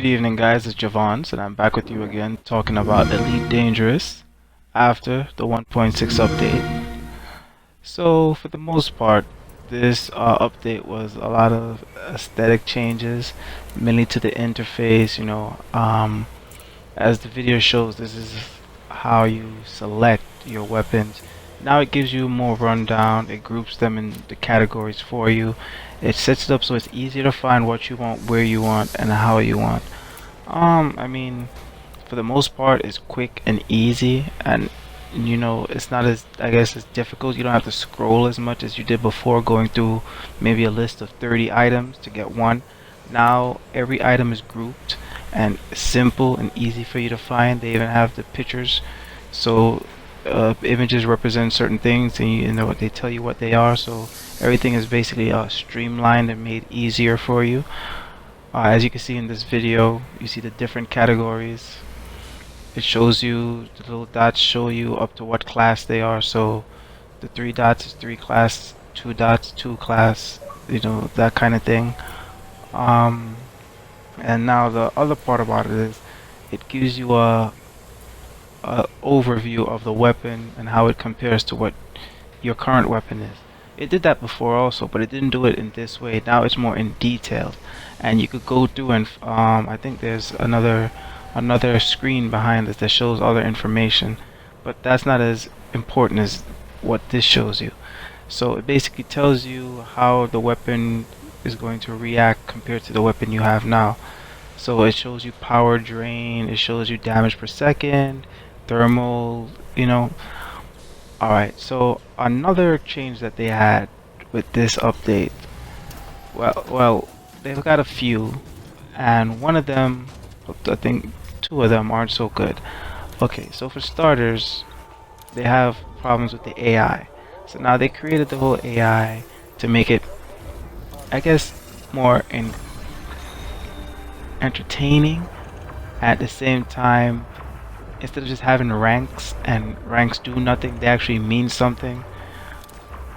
Good evening, guys. It's Javons, and I'm back with you again talking about Elite Dangerous after the 1.6 update. So, for the most part, this update was a lot of aesthetic changes, mainly to the interface. As the video shows, this is how you select your weapons. Now it gives you more rundown, it groups them in the categories for you. It sets it up so it's easier to find what you want, where you want, and how you want. I mean, for the most part, it's quick and easy, and it's not as, I guess, as difficult. You don't have to scroll as much as you did before, going through maybe a list of 30 items to get one. Now every item is grouped and simple and easy for you to find. They even have the pictures, so images represent certain things, and they tell you what they are. So everything is basically streamlined and made easier for you. As you can see in this video, you see the different categories. It shows you, the little dots show you up to what class they are. So the 3 dots is 3 class, 2 dots 2 class, that kind of thing. And now the other part about it is it gives you a overview of the weapon and how it compares to what your current weapon is. It did that before also, but it didn't do it in this way. Now it's more in detail, and you could go through and I think there's another screen behind this that shows other information, but that's not as important as what this shows you. So it basically tells you how the weapon is going to react compared to the weapon you have now. So it shows you power drain, it shows you damage per second, thermal, Alright, so another change that they had with this update, well, they've got a few, and one of them, I think 2 of them aren't so good. Okay, so for starters, they have problems with the AI. So now they created the whole AI to make it, I guess, more entertaining. At the same time, instead of just having ranks and ranks do nothing, they actually mean something.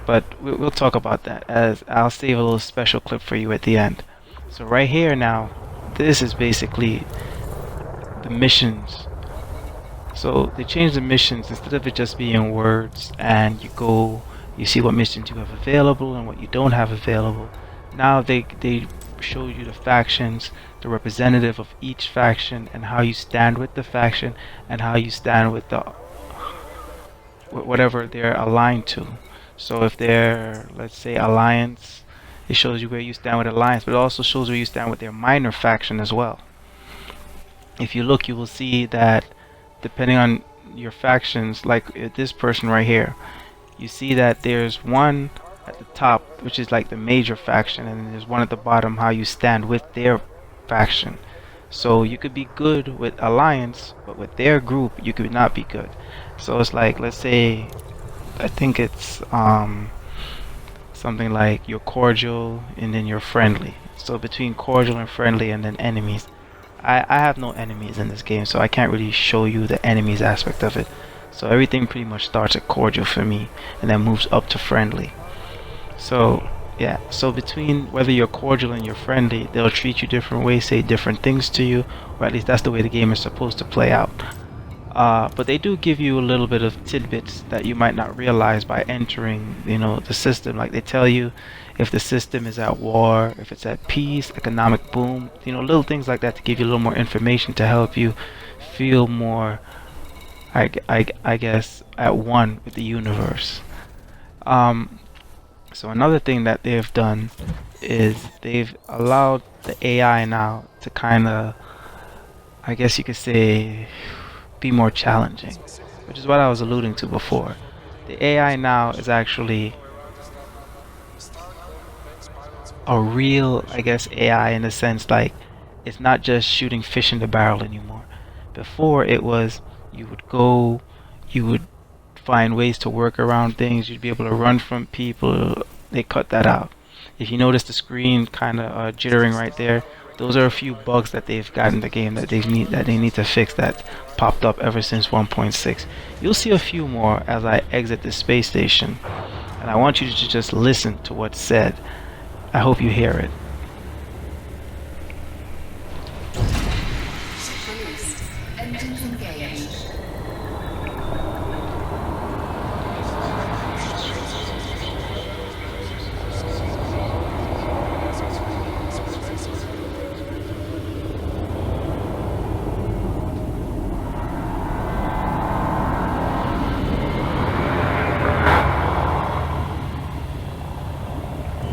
But we'll talk about that, as I'll save a little special clip for you at the end. So right here now, this is basically the missions. So they changed the missions. Instead of it just being words and you see what missions you have available and what you don't have available. Now they show you the factions, the representative of each faction, and how you stand with the faction and how you stand with the whatever they're aligned to. So if they're, let's say, Alliance, it shows you where you stand with Alliance, but it also shows where you stand with their minor faction as well. If you look, you will see that depending on your factions, like this person right here, you see that there's one at the top, which is like the major faction, and then there's one at the bottom, how you stand with their faction. So you could be good with Alliance, but with their group you could not be good. So it's like, let's say, I think it's something like you're cordial and then you're friendly. So between cordial and friendly and then enemies, I have no enemies in this game, so I can't really show you the enemies aspect of it. So everything pretty much starts at cordial for me and then moves up to friendly. So yeah, so between whether you're cordial and you're friendly, they'll treat you different ways, say different things to you, or at least that's the way the game is supposed to play out. But they do give you a little bit of tidbits that you might not realize by entering, the system. Like they tell you if the system is at war, if it's at peace, economic boom, little things like that to give you a little more information to help you feel more, I guess, at one with the universe. So another thing that they've done is they've allowed the AI now to kind of, I guess you could say, be more challenging, which is what I was alluding to before. The AI now is actually a real, I guess, AI in the sense like it's not just shooting fish in the barrel anymore. Before it was you would find ways to work around things, you'd be able to run from people. They cut that out. If you notice the screen kind of jittering right there, those are a few bugs that they've got in the game that they need to fix, that popped up ever since 1.6. You'll see a few more as I exit the space station, and I want you to just listen to what's said. I hope you hear it. released. Engines engaged.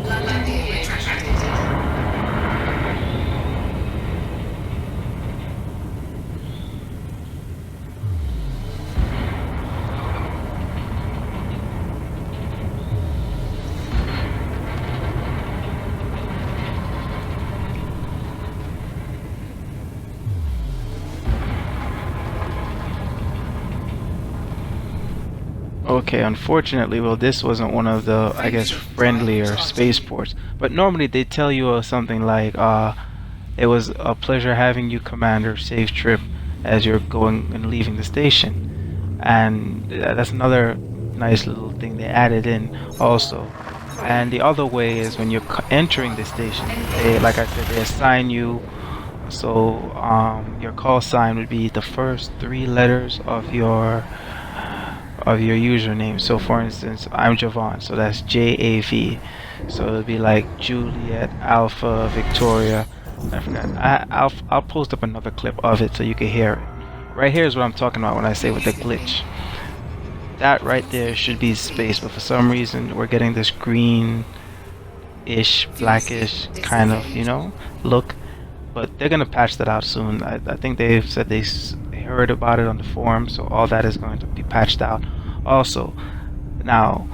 Landing gear retracted. Okay, unfortunately, well, this wasn't one of the, I guess, friendlier spaceports. But normally they tell you something like, it was a pleasure having you, Commander. Safe trip as you're going and leaving the station. And that's another nice little thing they added in also. And the other way is when you're entering the station, they, like I said, they assign you. So your call sign would be the first three letters of your username. So for instance, I'm Javon, so that's JAV. So it'll be like Juliet, Alpha, Victoria. I forgot. I'll post up another clip of it so you can hear it. Right here is what I'm talking about when I say with the glitch. That right there should be space, but for some reason we're getting this greenish, blackish kind of, look. But they're gonna patch that out soon. I think they've said they heard about it on the forum, so all that is going to be patched out. Also, now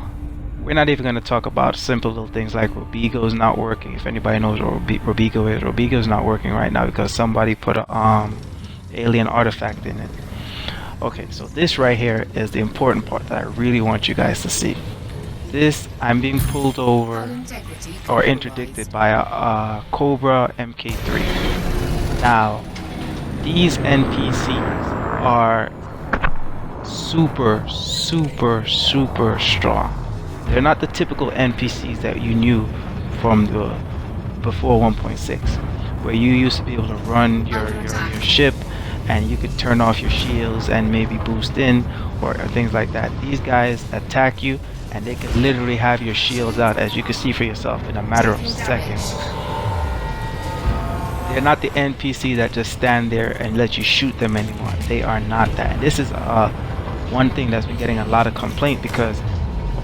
we're not even gonna talk about simple little things like Robigo is not working. If anybody knows what Robigo is not working right now because somebody put a alien artifact in it. Okay, so this right here is the important part that I really want you guys to see. This, I'm being pulled over or interdicted by a Cobra MK3. Now, these NPCs are super strong. They're not the typical NPCs that you knew from the before 1.6, where you used to be able to run your ship and you could turn off your shields and maybe boost in or things like that. These guys attack you and they can literally have your shields out, as you can see for yourself, in a matter of seconds. They're not the NPC that just stand there and let you shoot them anymore. They are not that. And this is one thing that's been getting a lot of complaint, because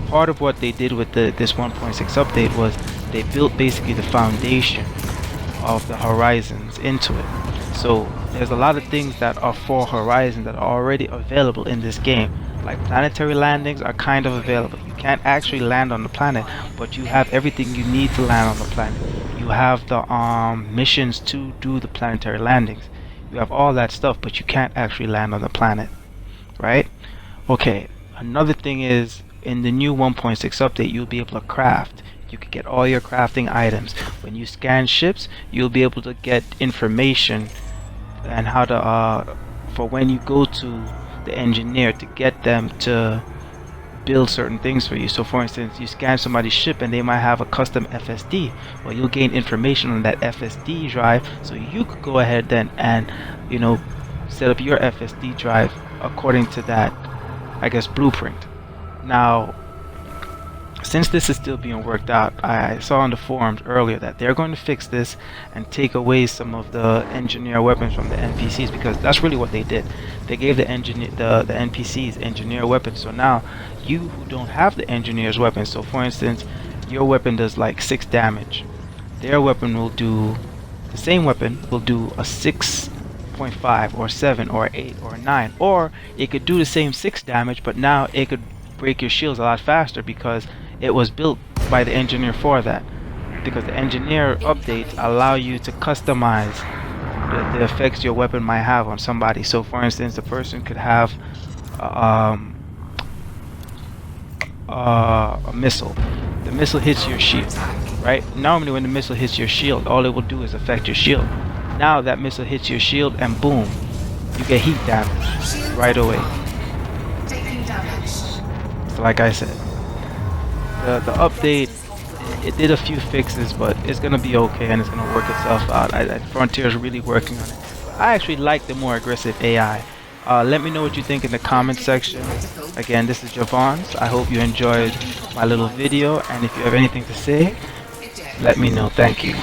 part of what they did with this 1.6 update was they built basically the foundation of the Horizons into it. So there's a lot of things that are for Horizon that are already available in this game. Like planetary landings are kind of available. You can't actually land on the planet, but you have everything you need to land on the planet. You have the missions to do the planetary landings. You have all that stuff, but you can't actually land on the planet, right? Okay, another thing is, in the new 1.6 update, you'll be able to craft. You can get all your crafting items. When you scan ships, you'll be able to get information and how to for when you go to the engineer to get them to build certain things for you. So for instance, you scan somebody's ship and they might have a custom FSD. Well, you'll gain information on that FSD drive, so you could go ahead then and set up your FSD drive according to that, I guess, blueprint. Now, since this is still being worked out, I saw on the forums earlier that they're going to fix this and take away some of the engineer weapons from the NPCs, because that's really what they did. They gave the NPCs engineer weapons. So now you who don't have the engineer's weapons, so for instance, your weapon does like 6 damage. Their weapon will do, the same weapon will do a 6.5 or 7 or 8 or 9, or it could do the same 6 damage, but now it could break your shields a lot faster because it was built by the engineer for that. Because the engineer updates allow you to customize the effects your weapon might have on somebody. So for instance, the person could have a missile. The missile hits your shield, right? Normally when the missile hits your shield, all it will do is affect your shield. Now that missile hits your shield and boom, you get heat damage right away. So like I said, the update, it did a few fixes, but it's gonna be okay and it's gonna work itself out. Frontier is really working on it. I actually like the more aggressive AI. Let me know what you think in the comment section. Again, this is Javons. I hope you enjoyed my little video, and if you have anything to say, let me know. Thank you.